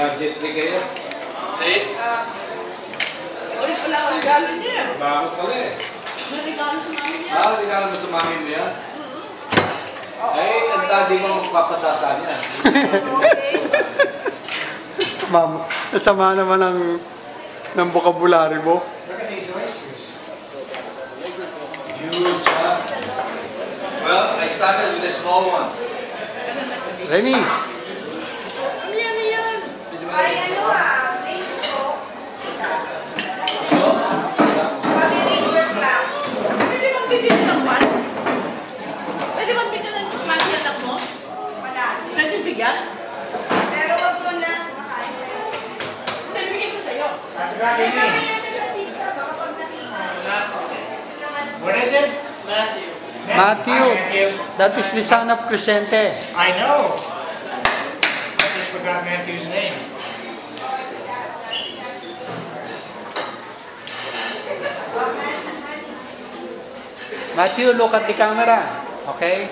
Budget free kayo. See? Ulit pala ang regalo niya. Bago pala eh. May regalo sa mami niya. Regalo mo sa mami mo yan? Ay, ang daddy mo magpapasasa niya. Sama naman ng vocabulary mo. Look at these oysters. Huge, huh? Well, I started with the small ones. Lenny! Ano yan? Ay, ano may suso. So, Kami razor clamps. Pwede bang bigyan ng one? Pwede bang bigyan ng klase anak mo? Madami. Pwede bigyan? Pero wag mo na makain na yun. Hindi, bigyan ko sa'yo. I forgot Ay, your name. mamaya na nakita. Baka pag nakita. What is it? Matthew. Matthew. Hi, Matthew. That is the son of Crescente. I know. I just forgot Matthew's name. Matthew, look at the camera. Okay?